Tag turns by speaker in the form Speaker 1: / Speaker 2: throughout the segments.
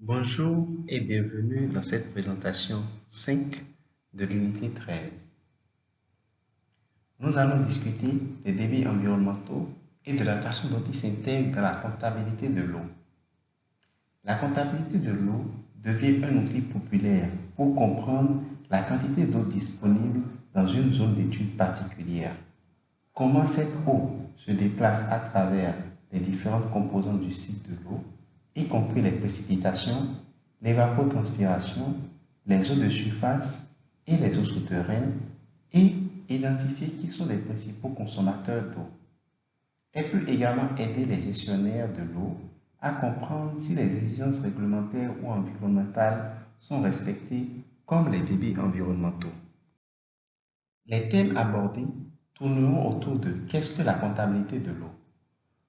Speaker 1: Bonjour et bienvenue dans cette présentation 5 de l'unité 13. Nous allons discuter des débits environnementaux et de la façon dont ils s'intègrent dans la comptabilité de l'eau. La comptabilité de l'eau devient un outil populaire pour comprendre la quantité d'eau disponible dans une zone d'étude particulière. Comment cette eau se déplace à travers les différentes composantes du cycle de l'eau, y compris les précipitations, l'évapotranspiration, les eaux de surface et les eaux souterraines, et identifier qui sont les principaux consommateurs d'eau. Elle peut également aider les gestionnaires de l'eau à comprendre si les exigences réglementaires ou environnementales sont respectées, comme les débits environnementaux. Les thèmes abordés tourneront autour de qu'est-ce que la comptabilité de l'eau.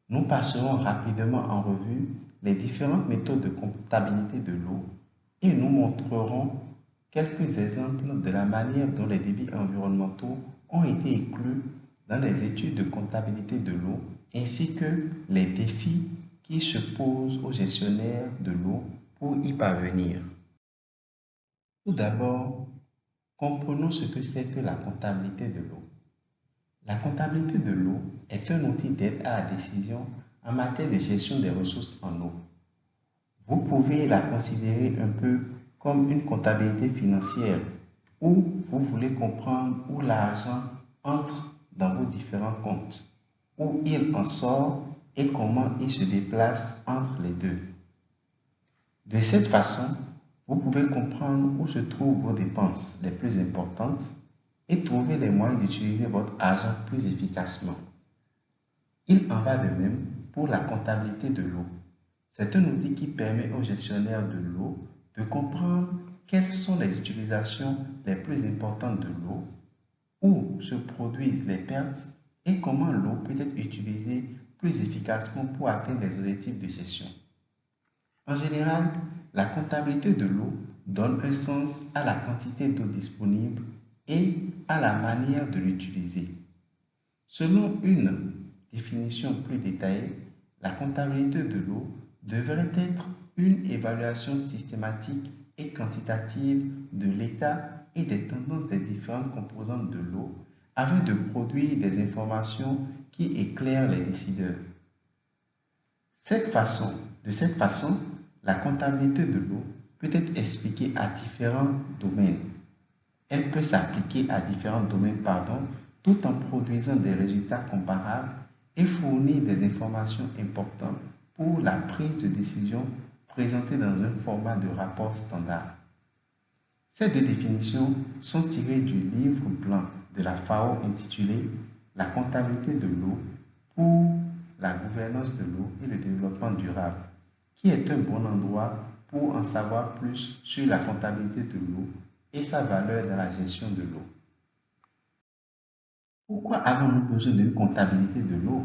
Speaker 1: Nous passerons rapidement en revue les différentes méthodes de comptabilité de l'eau et nous montrerons quelques exemples de la manière dont les débits environnementaux ont été inclus dans les études de comptabilité de l'eau ainsi que les défis qui se posent aux gestionnaires de l'eau pour y parvenir. Tout d'abord, comprenons ce que c'est que la comptabilité de l'eau. La comptabilité de l'eau est un outil d'aide à la décision en matière de gestion des ressources en eau. Vous pouvez la considérer un peu comme une comptabilité financière où vous voulez comprendre où l'argent entre dans vos différents comptes, où il en sort et comment il se déplace entre les deux. De cette façon, vous pouvez comprendre où se trouvent vos dépenses les plus importantes et trouver les moyens d'utiliser votre argent plus efficacement. Il en va de même pour la comptabilité de l'eau. C'est un outil qui permet aux gestionnaires de l'eau de comprendre quelles sont les utilisations les plus importantes de l'eau, où se produisent les pertes et comment l'eau peut être utilisée plus efficacement pour atteindre les objectifs de gestion. En général, la comptabilité de l'eau donne un sens à la quantité d'eau disponible et à la manière de l'utiliser. Selon une définition plus détaillée, la comptabilité de l'eau devrait être une évaluation systématique et quantitative de l'état et des tendances des différentes composantes de l'eau afin de produire des informations qui éclairent les décideurs. De cette façon, la comptabilité de l'eau peut être expliquée à différents domaines. Elle peut s'appliquer à différents domaines, tout en produisant des résultats comparables et fournir des informations importantes pour la prise de décision présentée dans un format de rapport standard. Ces deux définitions sont tirées du livre blanc de la FAO intitulé La comptabilité de l'eau pour la gouvernance de l'eau et le développement durable, qui est un bon endroit pour en savoir plus sur la comptabilité de l'eau et sa valeur dans la gestion de l'eau. Pourquoi avons-nous besoin d'une comptabilité de l'eau?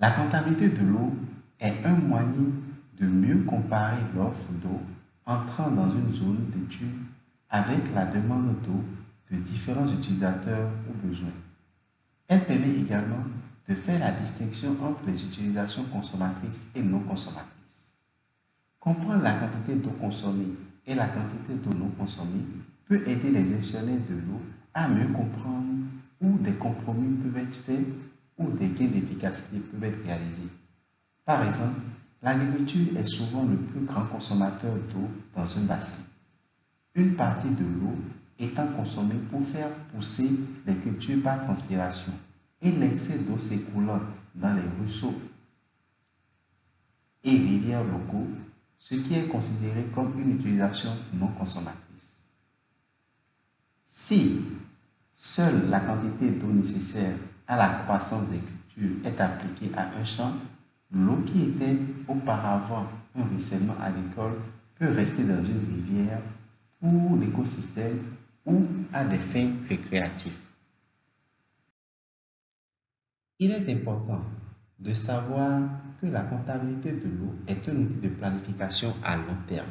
Speaker 1: La comptabilité de l'eau est un moyen de mieux comparer l'offre d'eau entrant dans une zone d'étude avec la demande d'eau de différents utilisateurs ou besoins. Elle permet également de faire la distinction entre les utilisations consommatrices et non consommatrices. Comprendre la quantité d'eau consommée et la quantité d'eau non consommée peut aider les gestionnaires de l'eau à mieux comprendre où des compromis peuvent être faits ou des gains d'efficacité peuvent être réalisés. Par exemple, l'agriculture est souvent le plus grand consommateur d'eau dans un bassin. Une partie de l'eau étant consommée pour faire pousser les cultures par transpiration et l'excès d'eau s'écoulant dans les ruisseaux et rivières locaux, ce qui est considéré comme une utilisation non consommatrice. Si seule la quantité d'eau nécessaire à la croissance des cultures est appliquée à un champ, l'eau qui était auparavant un ruissellement agricole peut rester dans une rivière pour l'écosystème ou à des fins récréatives. Il est important de savoir que la comptabilité de l'eau est un outil de planification à long terme.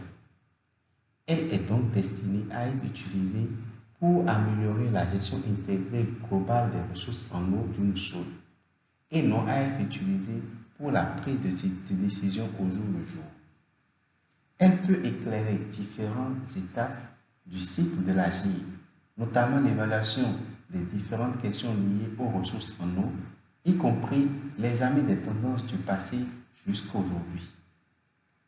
Speaker 1: Elle est donc destinée à être utilisée pour améliorer la gestion intégrée globale des ressources en eau d'une zone et non à être utilisée pour la prise de décision au jour le jour. Elle peut éclairer différentes étapes du cycle de l'agir, notamment l'évaluation des différentes questions liées aux ressources en eau, y compris l'examen des tendances du passé jusqu'à aujourd'hui,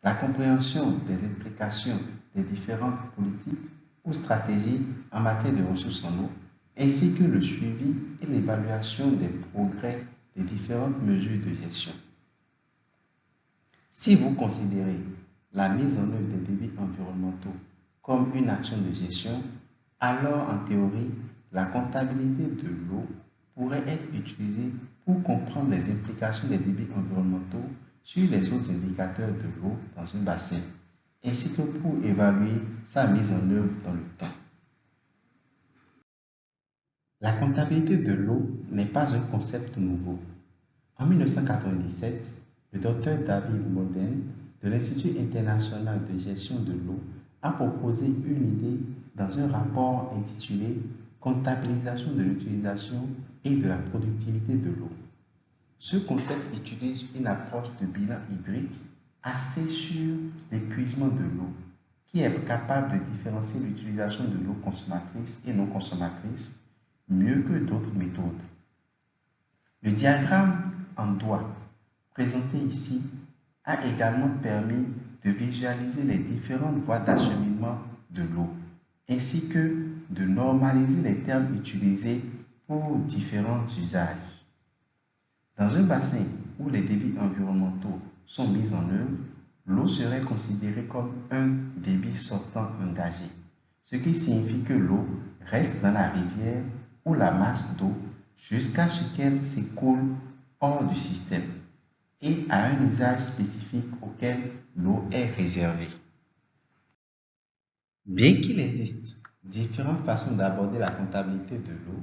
Speaker 1: la compréhension des implications des différentes politiques ou stratégies en matière de ressources en eau, ainsi que le suivi et l'évaluation des progrès des différentes mesures de gestion. Si vous considérez la mise en œuvre des débits environnementaux comme une action de gestion, alors en théorie, la comptabilité de l'eau pourrait être utilisée pour comprendre les implications des débits environnementaux sur les autres indicateurs de l'eau dans un bassin, ainsi que pour évaluer sa mise en œuvre dans le temps. La comptabilité de l'eau n'est pas un concept nouveau. En 1997, le docteur David Moden de l'Institut international de gestion de l'eau a proposé une idée dans un rapport intitulé Comptabilisation de l'utilisation et de la productivité de l'eau. Ce concept utilise une approche de bilan hydrique axée sur l'épuisement de l'eau, qui est capable de différencier l'utilisation de l'eau consommatrice et non consommatrice mieux que d'autres méthodes. Le diagramme en doigt présenté ici a également permis de visualiser les différentes voies d'acheminement de l'eau, ainsi que de normaliser les termes utilisés pour différents usages. Dans un bassin où les débits environnementaux sont mis en œuvre, l'eau serait considérée comme un débit sortant engagé, ce qui signifie que l'eau reste dans la rivière ou la masse d'eau jusqu'à ce qu'elle s'écoule hors du système et à un usage spécifique auquel l'eau est réservée. Bien qu'il existe différentes façons d'aborder la comptabilité de l'eau,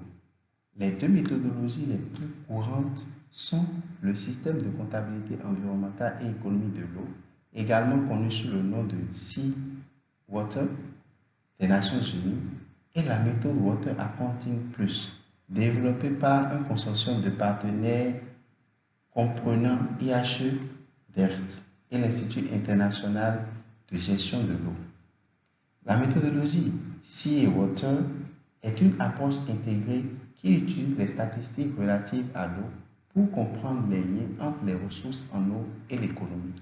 Speaker 1: les deux méthodologies les plus courantes sont le système de comptabilité environnementale et économique de l'eau, également connu sous le nom de Sea-Water des Nations Unies, et la méthode Water Accounting Plus, développée par un consortium de partenaires comprenant IHE, DERT et l'Institut international de gestion de l'eau. La méthodologie Sea-Water est une approche intégrée qui utilise les statistiques relatives à l'eau pour comprendre les liens entre les ressources en eau et l'économie.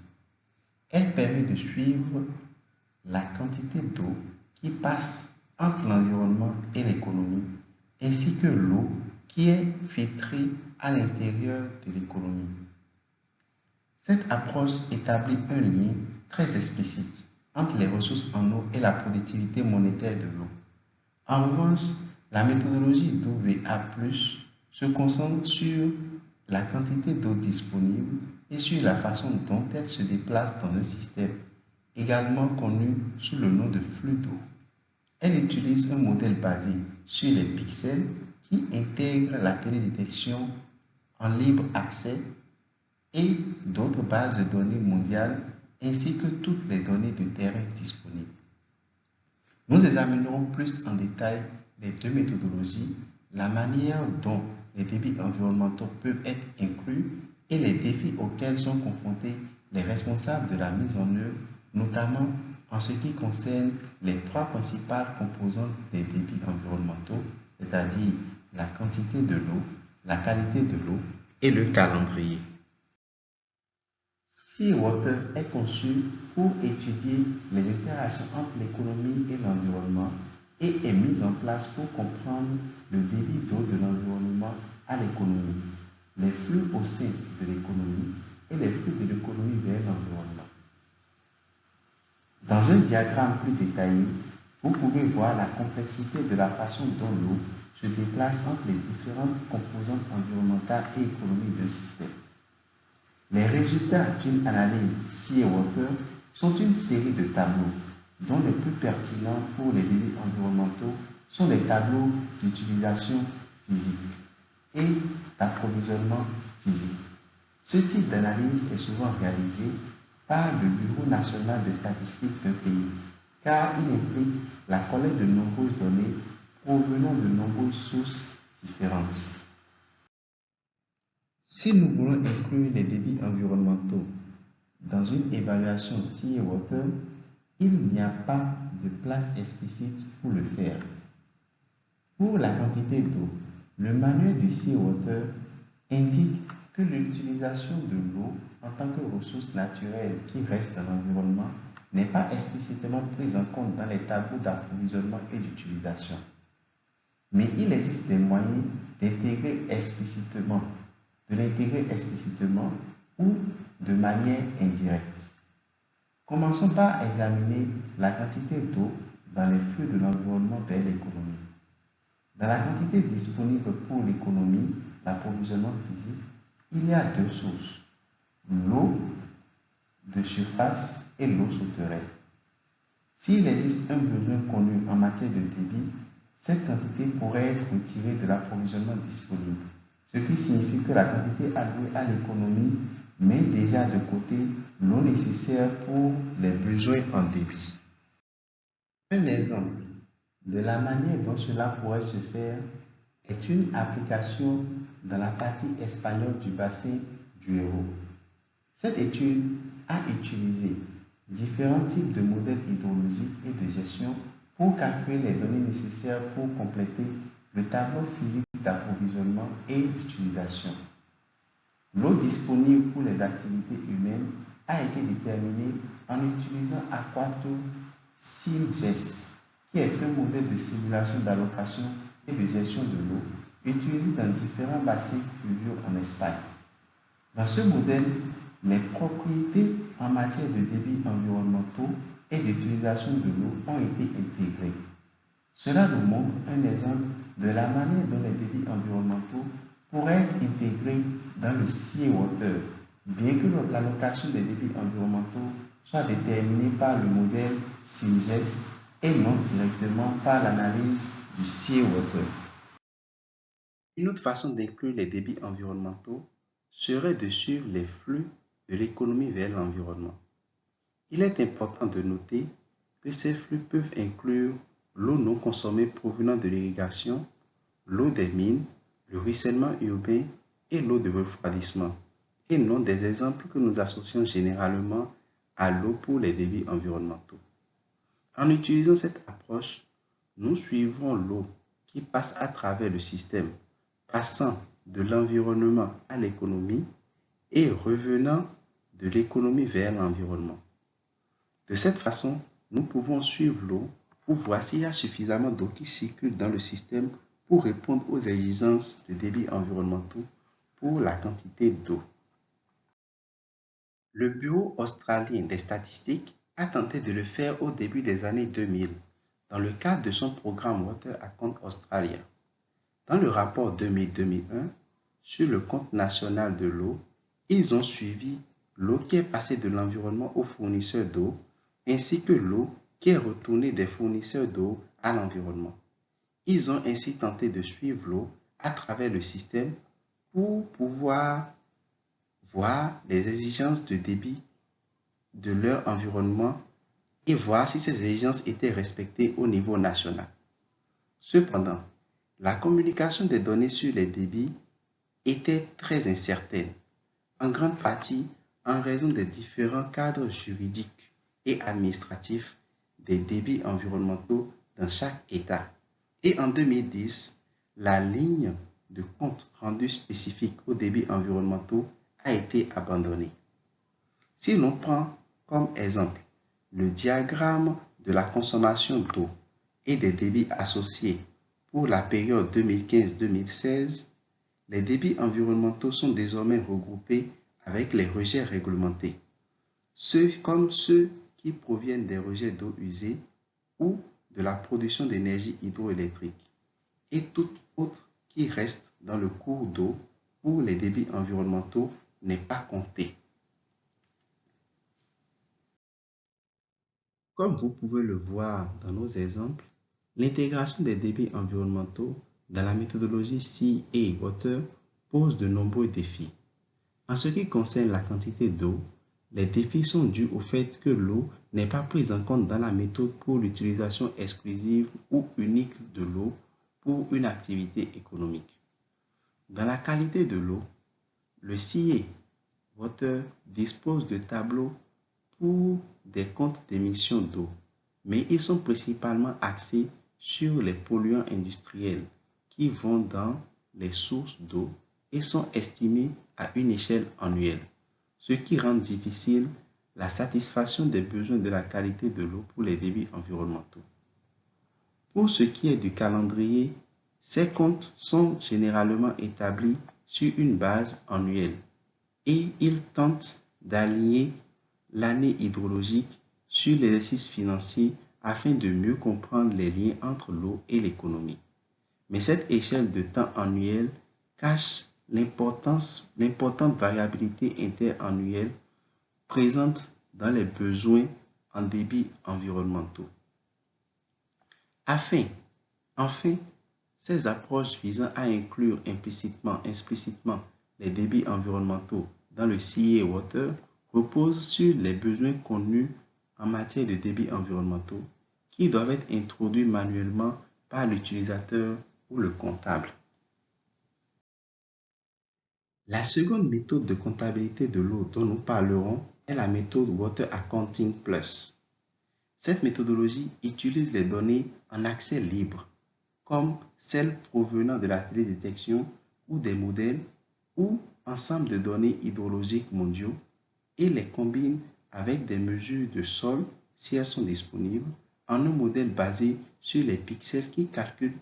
Speaker 1: Elle permet de suivre la quantité d'eau qui passe entre l'environnement et l'économie, ainsi que l'eau qui est filtrée à l'intérieur de l'économie. Cette approche établit un lien très explicite entre les ressources en eau et la productivité monétaire de l'eau. En revanche, la méthodologie WA+, se concentre sur la quantité d'eau disponible et sur la façon dont elle se déplace dans un système, également connu sous le nom de flux d'eau. Elle utilise un modèle basé sur les pixels qui intègre la télédétection en libre accès et d'autres bases de données mondiales ainsi que toutes les données de terrain disponibles. Nous examinerons plus en détail les deux méthodologies, la manière dont les débits environnementaux peuvent être inclus et les défis auxquels sont confrontés les responsables de la mise en œuvre, notamment en ce qui concerne les trois principales composantes des débits environnementaux, c'est-à-dire la quantité de l'eau, la qualité de l'eau et le calendrier. Sea-Water est conçu pour étudier les interactions entre l'économie et l'environnement et est mise en place pour comprendre le débit d'eau de l'environnement à l'économie, les flux au sein de l'économie et les flux de l'économie vers l'environnement. Dans un diagramme plus détaillé, vous pouvez voir la complexité de la façon dont l'eau se déplace entre les différentes composantes environnementales et économiques d'un système. Les résultats d'une analyse Sea-Water sont une série de tableaux, dont les plus pertinents pour les débits environnementaux sont les tableaux d'utilisation physique et d'approvisionnement physique. Ce type d'analyse est souvent réalisé par le Bureau national des statistiques d'un pays, car il implique la collecte de nombreuses données provenant de nombreuses sources différentes. Si nous voulons inclure les débits environnementaux dans une évaluation Sea-Water, il n'y a pas de place explicite pour le faire. Pour la quantité d'eau, le manuel du Seawater indique que l'utilisation de l'eau en tant que ressource naturelle qui reste dans l'environnement n'est pas explicitement prise en compte dans les tableaux d'approvisionnement et d'utilisation. Mais il existe des moyens de l'intégrer explicitement ou de manière indirecte. Commençons par examiner la quantité d'eau dans les flux de l'environnement vers l'économie. Dans la quantité disponible pour l'économie, l'approvisionnement physique, il y a deux sources, l'eau de surface et l'eau souterraine. S'il existe un besoin connu en matière de débit, cette quantité pourrait être retirée de l'approvisionnement disponible, ce qui signifie que la quantité allouée à l'économie met déjà de côté l'eau nécessaire pour les besoins en débit. Un exemple de la manière dont cela pourrait se faire est une application dans la partie espagnole du bassin du Hérault. Cette étude a utilisé différents types de modèles hydrologiques et de gestion pour calculer les données nécessaires pour compléter le tableau physique d'approvisionnement et d'utilisation. L'eau disponible pour les activités humaines a été déterminée en utilisant Aquato SimGES, qui est un modèle de simulation d'allocation et de gestion de l'eau utilisé dans différents bassins fluviaux en Espagne. Dans ce modèle, les propriétés en matière de débits environnementaux et d'utilisation de l'eau ont été intégrées. Cela nous montre un exemple de la manière dont les débits environnementaux pourraient être intégrés dans le Seawater, bien que l'allocation des débits environnementaux soit déterminée par le modèle SimGES et non directement par l'analyse du Seawater. Une autre façon d'inclure les débits environnementaux serait de suivre les flux de l'économie vers l'environnement. Il est important de noter que ces flux peuvent inclure l'eau non consommée provenant de l'irrigation, l'eau des mines, le ruissellement urbain et l'eau de refroidissement, et non des exemples que nous associons généralement à l'eau pour les débits environnementaux. En utilisant cette approche, nous suivrons l'eau qui passe à travers le système, passant de l'environnement à l'économie et revenant de l'économie vers l'environnement. De cette façon, nous pouvons suivre l'eau pour voir s'il y a suffisamment d'eau qui circule dans le système pour répondre aux exigences de débits environnementaux pour la quantité d'eau. Le Bureau australien des statistiques a tenté de le faire au début des années 2000 dans le cadre de son programme Water Account Australia. Dans le rapport 2000-2001 sur le compte national de l'eau, ils ont suivi l'eau qui est passée de l'environnement aux fournisseurs d'eau ainsi que l'eau qui est retournée des fournisseurs d'eau à l'environnement. Ils ont ainsi tenté de suivre l'eau à travers le système pour pouvoir voir les exigences de débit de leur environnement et voir si ces exigences étaient respectées au niveau national. Cependant, la communication des données sur les débits était très incertaine, en grande partie en raison des différents cadres juridiques et administratifs des débits environnementaux dans chaque État. Et en 2010, la ligne de compte rendu spécifique aux débits environnementaux a été abandonnée. Si l'on prend comme exemple le diagramme de la consommation d'eau et des débits associés pour la période 2015-2016, les débits environnementaux sont désormais regroupés avec les rejets réglementés, comme ceux qui proviennent des rejets d'eau usée ou de la production d'énergie hydroélectrique, et tout autre qui reste dans le cours d'eau où les débits environnementaux n'est pas compté. Comme vous pouvez le voir dans nos exemples, l'intégration des débits environnementaux dans la méthodologie Seawater pose de nombreux défis. En ce qui concerne la quantité d'eau, les défis sont dus au fait que l'eau n'est pas prise en compte dans la méthode pour l'utilisation exclusive ou unique de l'eau pour une activité économique. Dans la qualité de l'eau, le Seawater dispose de tableaux pour des comptes d'émissions d'eau, mais ils sont principalement axés sur les polluants industriels qui vont dans les sources d'eau et sont estimés à une échelle annuelle, ce qui rend difficile la satisfaction des besoins de la qualité de l'eau pour les débits environnementaux. Pour ce qui est du calendrier, ces comptes sont généralement établis sur une base annuelle et ils tentent d'aligner l'année hydrologique sur l'exercice financier afin de mieux comprendre les liens entre l'eau et l'économie. Mais cette échelle de temps annuelle cache l'importante variabilité interannuelle présente dans les besoins en débits environnementaux. Enfin, ces approches visant à inclure explicitement les débits environnementaux dans le CA Water reposent sur les besoins connus en matière de débits environnementaux qui doivent être introduits manuellement par l'utilisateur ou le comptable. La seconde méthode de comptabilité de l'eau dont nous parlerons est la méthode Water Accounting Plus. Cette méthodologie utilise les données en accès libre, comme celles provenant de la télédétection ou des modèles ou ensemble de données hydrologiques mondiaux et les combine avec des mesures de sol si elles sont disponibles en un modèle basé sur les pixels qui calculent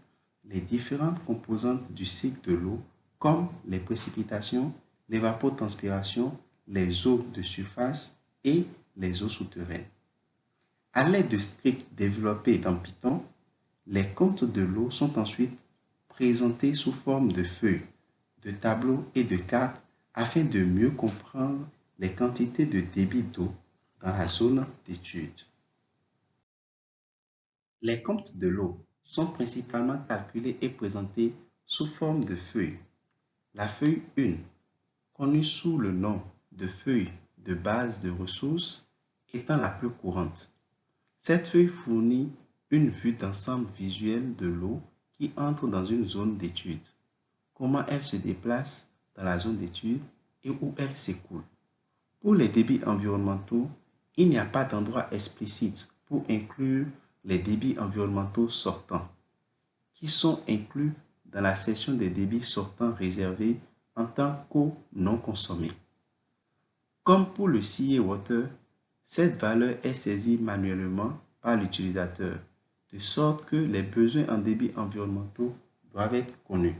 Speaker 1: les différentes composantes du cycle de l'eau comme les précipitations, l'évapotranspiration, les eaux de surface et les eaux souterraines. À l'aide de scripts développés dans Python, les comptes de l'eau sont ensuite présentés sous forme de feuilles, de tableaux et de cartes afin de mieux comprendre les quantités de débit d'eau dans la zone d'étude. Les comptes de l'eau sont principalement calculés et présentés sous forme de feuilles. La feuille 1, connue sous le nom de feuille de base de ressources, étant la plus courante. Cette feuille fournit une vue d'ensemble visuelle de l'eau qui entre dans une zone d'étude, comment elle se déplace dans la zone d'étude et où elle s'écoule. Pour les débits environnementaux, il n'y a pas d'endroit explicite pour inclure les débits environnementaux sortants, qui sont inclus dans la section des débits sortants réservés en tant qu'eau non consommée. Comme pour le CA Water, cette valeur est saisie manuellement par l'utilisateur, de sorte que les besoins en débits environnementaux doivent être connus.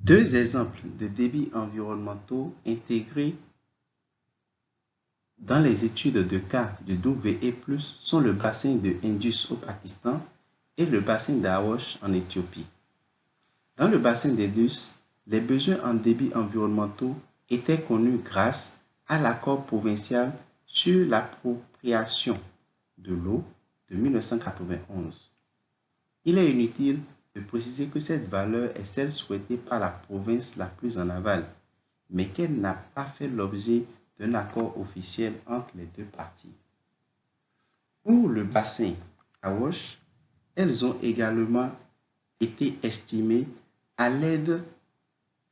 Speaker 1: Deux exemples de débits environnementaux intégrés dans les études de cas du WE+, sont le bassin de Indus au Pakistan et le bassin d'Awash en Éthiopie. Dans le bassin d'Indus, les besoins en débits environnementaux étaient connus grâce à l'accord provincial sur l'appropriation de l'eau de 1991. Il est inutile de préciser que cette valeur est celle souhaitée par la province la plus en aval, mais qu'elle n'a pas fait l'objet d'un accord officiel entre les deux parties. Pour le bassin Awash, elles ont également été estimées à l'aide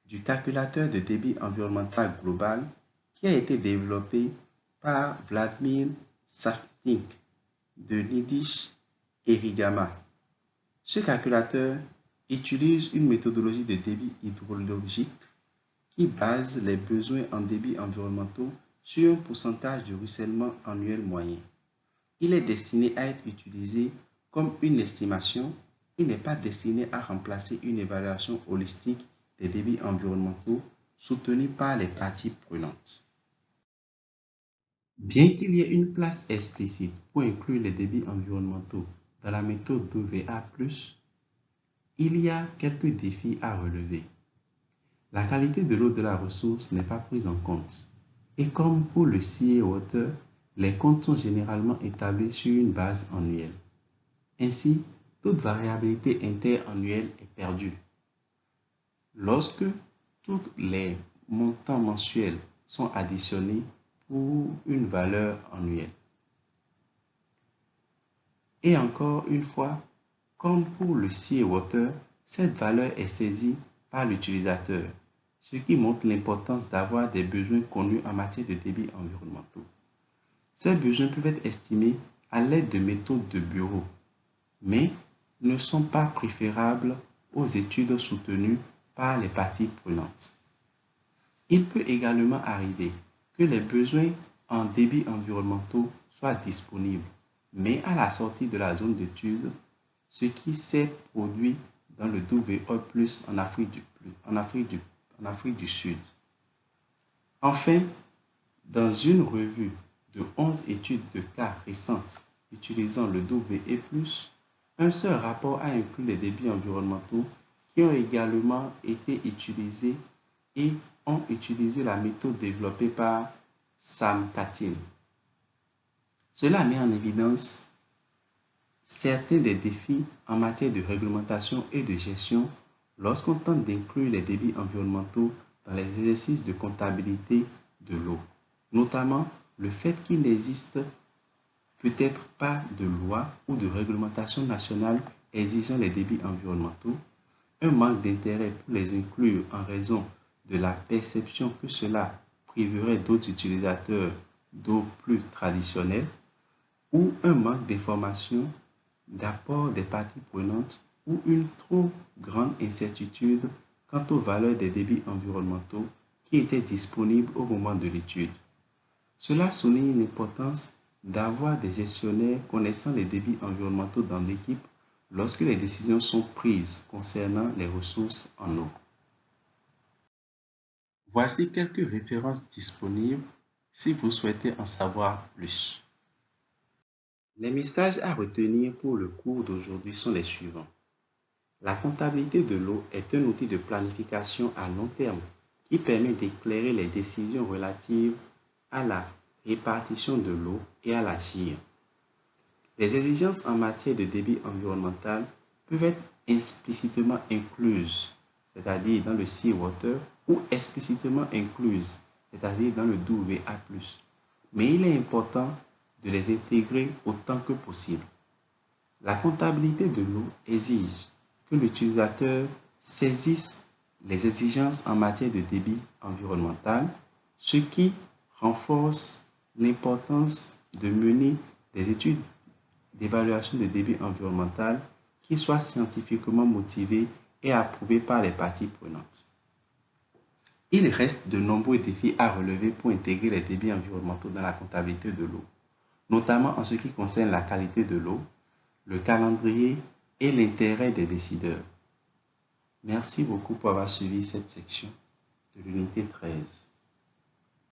Speaker 1: du calculateur de débit environnemental global qui a été développé par Vladimir Saftnik de Nidish Erigama. Ce calculateur utilise une méthodologie de débit hydrologique qui base les besoins en débit environnementaux sur un pourcentage de ruissellement annuel moyen. Il est destiné à être utilisé comme une estimation. Il n'est pas destiné à remplacer une évaluation holistique des débits environnementaux soutenue par les parties prenantes. Bien qu'il y ait une place explicite pour inclure les débits environnementaux dans la méthode WA+, il y a quelques défis à relever. La qualité de l'eau de la ressource n'est pas prise en compte. Et comme pour le CA Water, les comptes sont généralement établis sur une base annuelle. Ainsi, toute variabilité interannuelle est perdue. Lorsque tous les montants mensuels sont additionnés pour une valeur annuelle. Et encore une fois, comme pour le CA Water, cette valeur est saisie par l'utilisateur, ce qui montre l'importance d'avoir des besoins connus en matière de débits environnementaux. Ces besoins peuvent être estimés à l'aide de méthodes de bureau, mais ne sont pas préférables aux études soutenues par les parties prenantes. Il peut également arriver que les besoins en débits environnementaux soient disponibles, mais à la sortie de la zone d'étude, ce qui s'est produit dans le WE+, en Afrique du Sud. Enfin, dans une revue de 11 études de cas récentes utilisant le WE+, un seul rapport a inclus les débits environnementaux qui ont également été utilisés et ont utilisé la méthode développée par Sam Catin. Cela met en évidence certains des défis en matière de réglementation et de gestion lorsqu'on tente d'inclure les débits environnementaux dans les exercices de comptabilité de l'eau, notamment le fait qu'il n'existe peut-être pas de loi ou de réglementation nationale exigeant les débits environnementaux, un manque d'intérêt pour les inclure en raison de la perception que cela priverait d'autres utilisateurs d'eau plus traditionnels, ou un manque d'information, d'apport des parties prenantes, ou une trop grande incertitude quant aux valeurs des débits environnementaux qui étaient disponibles au moment de l'étude. Cela souligne l'importance d'avoir des gestionnaires connaissant les débits environnementaux dans l'équipe lorsque les décisions sont prises concernant les ressources en eau. Voici quelques références disponibles si vous souhaitez en savoir plus. Les messages à retenir pour le cours d'aujourd'hui sont les suivants. La comptabilité de l'eau est un outil de planification à long terme qui permet d'éclairer les décisions relatives à la répartition de l'eau et à l'agir. Les exigences en matière de débit environnemental peuvent être implicitement incluses, c'est-à-dire dans le Seawater, ou explicitement incluses, c'est-à-dire dans le WA+. Mais il est important de les intégrer autant que possible. La comptabilité de l'eau exige que l'utilisateur saisisse les exigences en matière de débit environnemental, ce qui renforce l'importance de mener des études d'évaluation de débit environnemental qui soient scientifiquement motivées et approuvées par les parties prenantes. Il reste de nombreux défis à relever pour intégrer les débits environnementaux dans la comptabilité de l'eau, notamment en ce qui concerne la qualité de l'eau, le calendrier et l'intérêt des décideurs. Merci beaucoup pour avoir suivi cette section de l'unité 13.